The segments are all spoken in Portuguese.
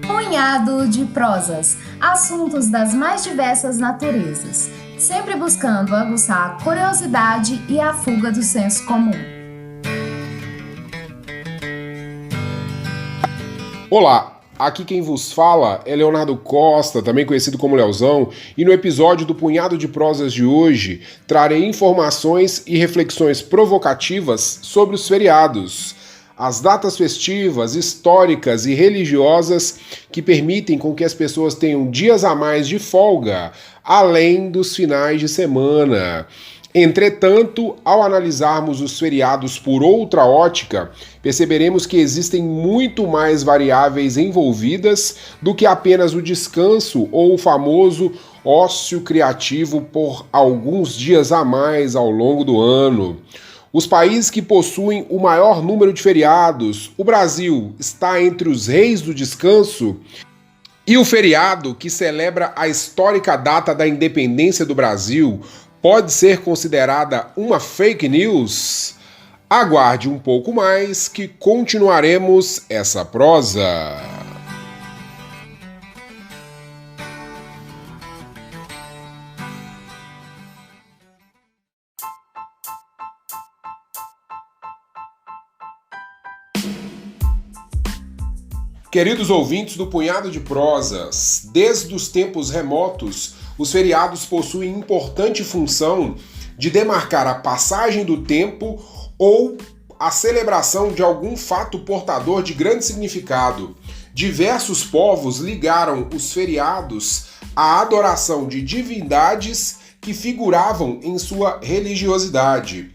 Punhado de prosas, assuntos das mais diversas naturezas, sempre buscando aguçar a curiosidade e a fuga do senso comum. Olá, aqui quem vos fala é Leonardo Costa, também conhecido como Leozão, e no episódio do Punhado de Prosas de hoje trarei informações e reflexões provocativas sobre os feriados, as datas festivas, históricas e religiosas que permitem com que as pessoas tenham dias a mais de folga, além dos finais de semana. Entretanto, ao analisarmos os feriados por outra ótica, perceberemos que existem muito mais variáveis envolvidas do que apenas o descanso ou o famoso ócio criativo por alguns dias a mais ao longo do ano. Os países que possuem o maior número de feriados, o Brasil está entre os reis do descanso, e o feriado que celebra a histórica data da independência do Brasil pode ser considerada uma fake news? Aguarde um pouco mais que continuaremos essa prosa. Queridos ouvintes do Punhado de Prosas, desde os tempos remotos, os feriados possuem importante função de demarcar a passagem do tempo ou a celebração de algum fato portador de grande significado. Diversos povos ligaram os feriados à adoração de divindades que figuravam em sua religiosidade.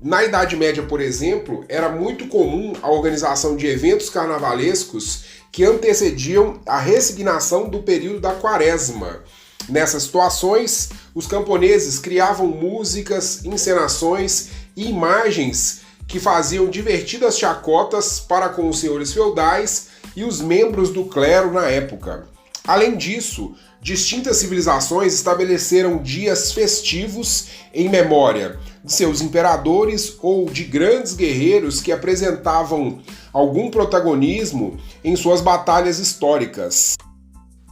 Na Idade Média, por exemplo, era muito comum a organização de eventos carnavalescos que antecediam a resignação do período da Quaresma. Nessas situações, os camponeses criavam músicas, encenações e imagens que faziam divertidas chacotas para com os senhores feudais e os membros do clero na época. Além disso, distintas civilizações estabeleceram dias festivos em memória de seus imperadores ou de grandes guerreiros que apresentavam algum protagonismo em suas batalhas históricas.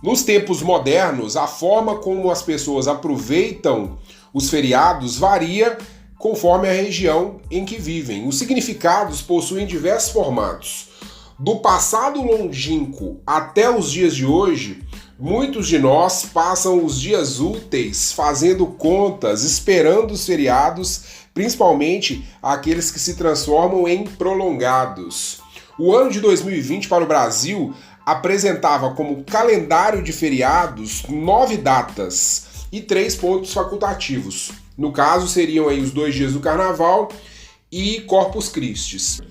Nos tempos modernos, a forma como as pessoas aproveitam os feriados varia conforme a região em que vivem. Os significados possuem diversos formatos. Do passado longínquo até os dias de hoje, muitos de nós passam os dias úteis fazendo contas, esperando os feriados, principalmente aqueles que se transformam em prolongados. O ano de 2020 para o Brasil apresentava como calendário de feriados 9 datas e 3 pontos facultativos. No caso, seriam aí os 2 dias do Carnaval e Corpus Christi.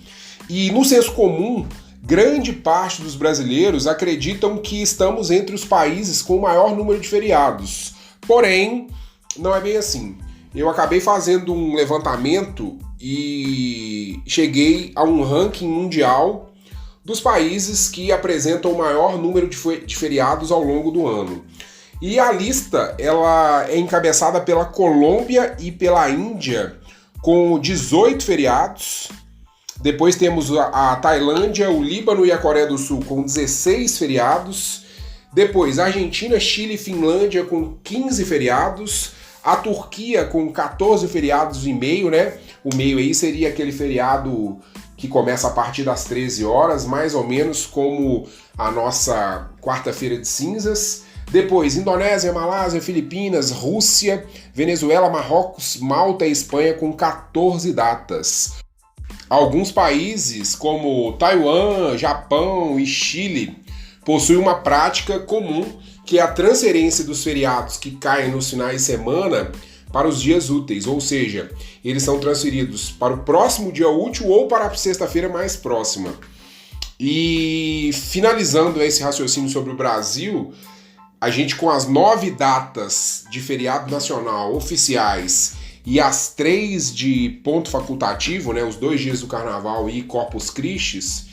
E no senso comum, grande parte dos brasileiros acreditam que estamos entre os países com o maior número de feriados. Porém, não é bem assim. Eu acabei fazendo um levantamento e cheguei a um ranking mundial dos países que apresentam o maior número de feriados ao longo do ano. E a lista ela é encabeçada pela Colômbia e pela Índia, com 18 feriados. Depois temos a Tailândia, o Líbano e a Coreia do Sul com 16 feriados. Depois Argentina, Chile e Finlândia com 15 feriados. A Turquia com 14 feriados e meio, né? O meio aí seria aquele feriado que começa a partir das 13 horas, mais ou menos como a nossa quarta-feira de cinzas. Depois, Indonésia, Malásia, Filipinas, Rússia, Venezuela, Marrocos, Malta e Espanha com 14 datas. Alguns países, como Taiwan, Japão e Chile, possuem uma prática comum, que é a transferência dos feriados que caem nos finais de semana para os dias úteis, ou seja, eles são transferidos para o próximo dia útil ou para a sexta-feira mais próxima. E finalizando esse raciocínio sobre o Brasil, a gente com as 9 datas de feriado nacional oficiais e as 3 de ponto facultativo, né, os 2 dias do Carnaval e Corpus Christi,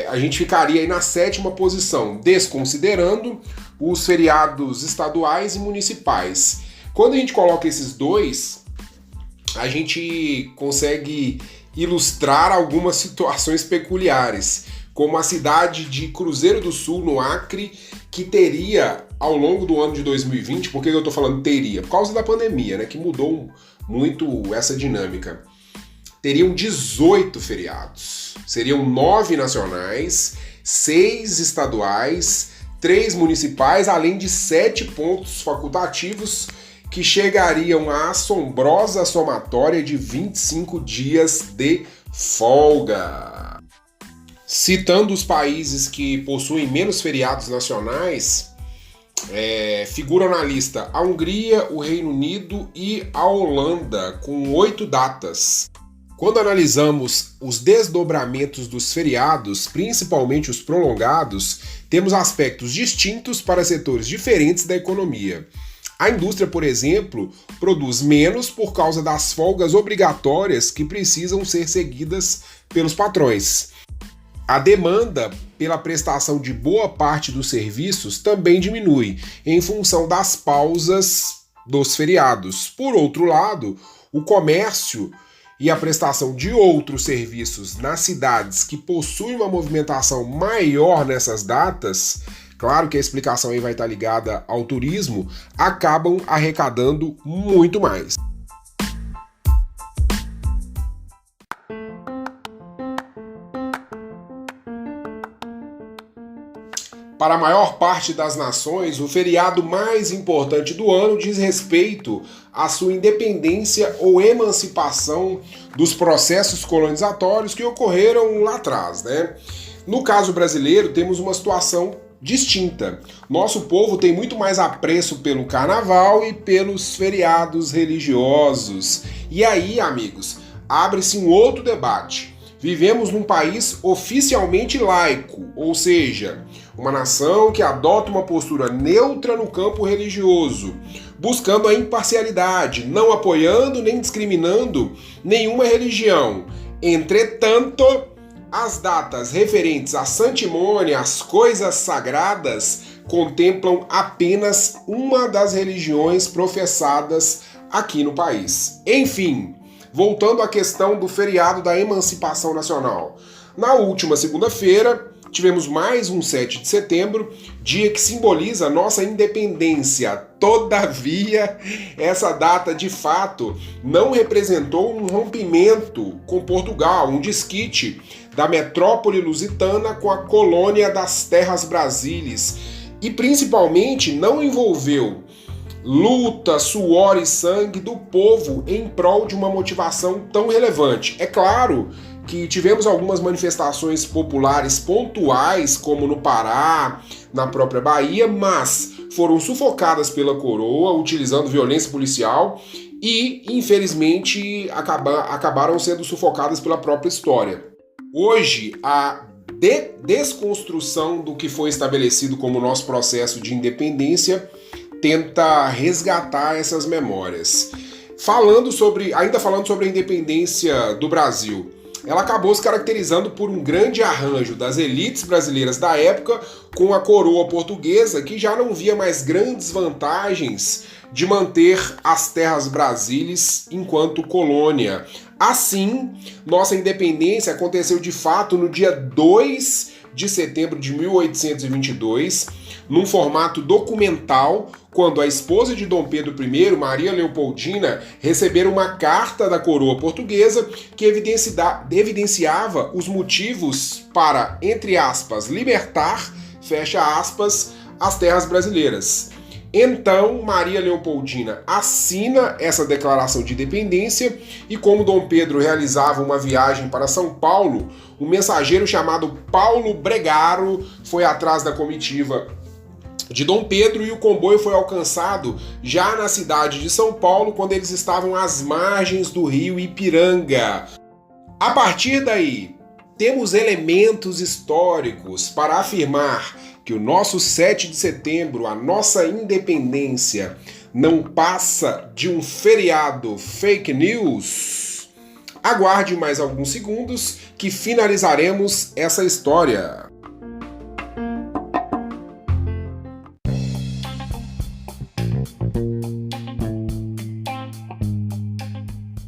a gente ficaria aí na 7ª posição, desconsiderando os feriados estaduais e municipais. Quando a gente coloca esses dois, a gente consegue ilustrar algumas situações peculiares, como a cidade de Cruzeiro do Sul, no Acre, que teria, ao longo do ano de 2020, por que eu estou falando teria? Por causa da pandemia, né, que mudou muito essa dinâmica. Teriam 18 feriados. Seriam 9 nacionais, 6 estaduais, 3 municipais, além de 7 pontos facultativos, que chegariam à assombrosa somatória de 25 dias de folga. Citando os países que possuem menos feriados nacionais, figuram na lista a Hungria, o Reino Unido e a Holanda, com 8 datas. Quando analisamos os desdobramentos dos feriados, principalmente os prolongados, temos aspectos distintos para setores diferentes da economia. A indústria, por exemplo, produz menos por causa das folgas obrigatórias que precisam ser seguidas pelos patrões. A demanda pela prestação de boa parte dos serviços também diminui, em função das pausas dos feriados. Por outro lado, o comércio e a prestação de outros serviços nas cidades que possuem uma movimentação maior nessas datas, claro que a explicação aí vai estar ligada ao turismo, acabam arrecadando muito mais. Para a maior parte das nações, o feriado mais importante do ano diz respeito à sua independência ou emancipação dos processos colonizatórios que ocorreram lá atrás, né? No caso brasileiro, temos uma situação distinta. Nosso povo tem muito mais apreço pelo carnaval e pelos feriados religiosos. E aí, amigos, abre-se um outro debate. Vivemos num país oficialmente laico, ou seja, uma nação que adota uma postura neutra no campo religioso, buscando a imparcialidade, não apoiando nem discriminando nenhuma religião. Entretanto, as datas referentes à santimônia, às coisas sagradas, contemplam apenas uma das religiões professadas aqui no país. Enfim, voltando à questão do feriado da Emancipação Nacional. Na última segunda-feira, tivemos mais um 7 de setembro, dia que simboliza a nossa independência. Todavia, essa data de fato não representou um rompimento com Portugal, um desquite da metrópole lusitana com a colônia das Terras Brasílias, e principalmente não envolveu luta, suor e sangue do povo em prol de uma motivação tão relevante. É claro que tivemos algumas manifestações populares pontuais, como no Pará, na própria Bahia, mas foram sufocadas pela coroa, utilizando violência policial e, infelizmente, acabaram sendo sufocadas pela própria história. Hoje, a desconstrução do que foi estabelecido como nosso processo de independência tenta resgatar essas memórias. Ainda falando sobre a independência do Brasil, ela acabou se caracterizando por um grande arranjo das elites brasileiras da época com a coroa portuguesa, que já não via mais grandes vantagens de manter as terras brasílias enquanto colônia. Assim, nossa independência aconteceu de fato no dia 2 de setembro de 1822, num formato documental, quando a esposa de Dom Pedro I, Maria Leopoldina, receberam uma carta da coroa portuguesa que evidenciava os motivos para, entre aspas, libertar, fecha aspas, as terras brasileiras. Então, Maria Leopoldina assina essa declaração de independência e, como Dom Pedro realizava uma viagem para São Paulo, um mensageiro chamado Paulo Bregaro foi atrás da comitiva de Dom Pedro e o comboio foi alcançado já na cidade de São Paulo, quando eles estavam às margens do rio Ipiranga. A partir daí, temos elementos históricos para afirmar que o nosso 7 de setembro, a nossa independência, não passa de um feriado fake news? Aguarde mais alguns segundos que finalizaremos essa história.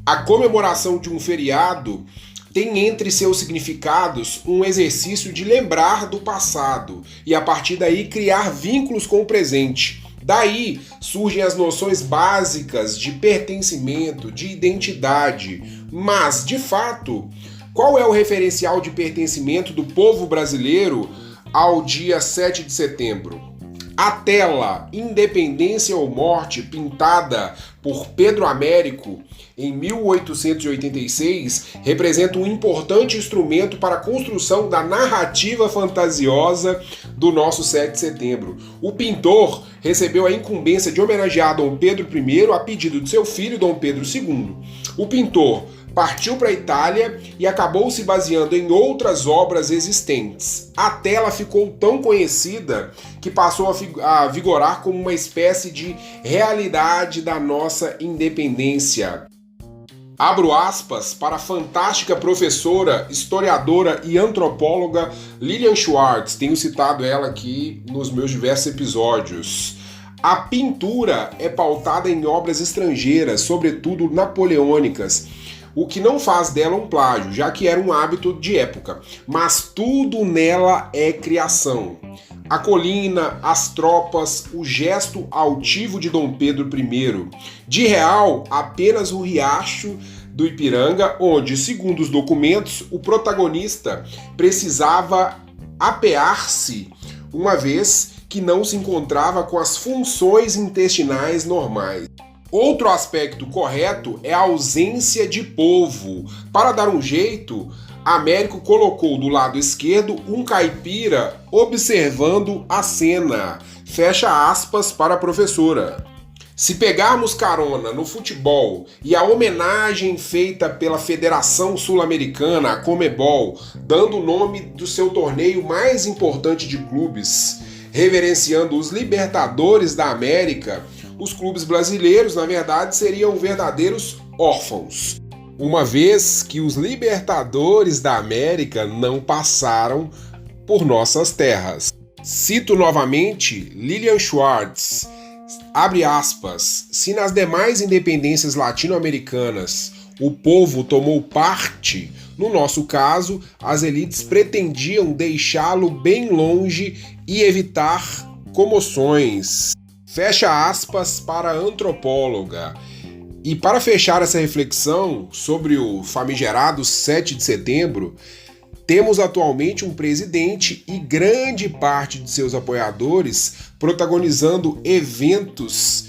A comemoração de um feriado tem entre seus significados um exercício de lembrar do passado e, a partir daí, criar vínculos com o presente. Daí surgem as noções básicas de pertencimento, de identidade. Mas, de fato, qual é o referencial de pertencimento do povo brasileiro ao dia 7 de setembro? A tela Independência ou Morte, pintada por Pedro Américo em 1886, representa um importante instrumento para a construção da narrativa fantasiosa do nosso 7 de setembro. O pintor recebeu a incumbência de homenagear Dom Pedro I a pedido de seu filho, Dom Pedro II. O pintor partiu para a Itália e acabou se baseando em outras obras existentes. A tela ficou tão conhecida que passou a vigorar como uma espécie de realidade da nossa independência. Abro aspas para a fantástica professora, historiadora e antropóloga Lilian Schwartz. Tenho citado ela aqui nos meus diversos episódios. A pintura é pautada em obras estrangeiras, sobretudo napoleônicas, o que não faz dela um plágio, já que era um hábito de época. Mas tudo nela é criação. A colina, as tropas, o gesto altivo de Dom Pedro I. De real, apenas o riacho do Ipiranga, onde, segundo os documentos, o protagonista precisava apear-se, uma vez que não se encontrava com as funções intestinais normais. Outro aspecto correto é a ausência de povo. Para dar um jeito, Américo colocou do lado esquerdo um caipira observando a cena. Fecha aspas para a professora. Se pegarmos carona no futebol e a homenagem feita pela Federação Sul-Americana, a Conmebol, dando o nome do seu torneio mais importante de clubes, reverenciando os Libertadores da América, os clubes brasileiros, na verdade, seriam verdadeiros órfãos, uma vez que os Libertadores da América não passaram por nossas terras. Cito novamente Lilian Schwartz, abre aspas, se nas demais independências latino-americanas o povo tomou parte, no nosso caso, as elites pretendiam deixá-lo bem longe e evitar comoções. Fecha aspas para a antropóloga. E para fechar essa reflexão sobre o famigerado 7 de setembro, temos atualmente um presidente e grande parte de seus apoiadores protagonizando eventos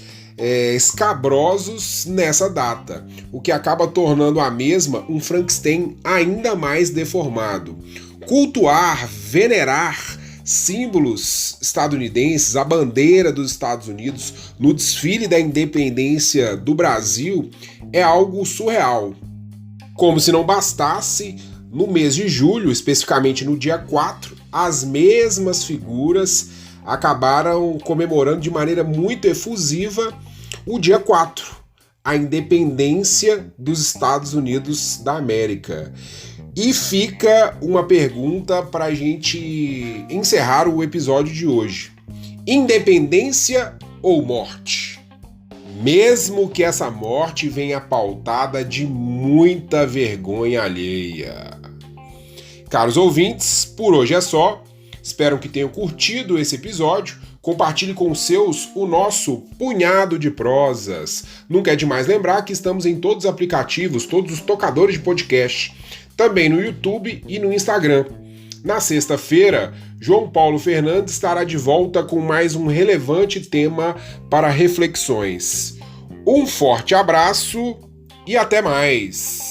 escabrosos nessa data, o que acaba tornando a mesma um Frankenstein ainda mais deformado. Cultuar, venerar símbolos estadunidenses, a bandeira dos Estados Unidos no desfile da independência do Brasil é algo surreal. Como se não bastasse, no mês de julho, especificamente no dia 4, as mesmas figuras acabaram comemorando de maneira muito efusiva o dia 4, a independência dos Estados Unidos da América. E fica uma pergunta para a gente encerrar o episódio de hoje. Independência ou morte? Mesmo que essa morte venha pautada de muita vergonha alheia. Caros ouvintes, por hoje é só. Espero que tenham curtido esse episódio. Compartilhe com os seus o nosso punhado de prosas. Nunca é demais lembrar que estamos em todos os aplicativos, todos os tocadores de podcast. Também no YouTube e no Instagram. Na sexta-feira, João Paulo Fernandes estará de volta com mais um relevante tema para reflexões. Um forte abraço e até mais!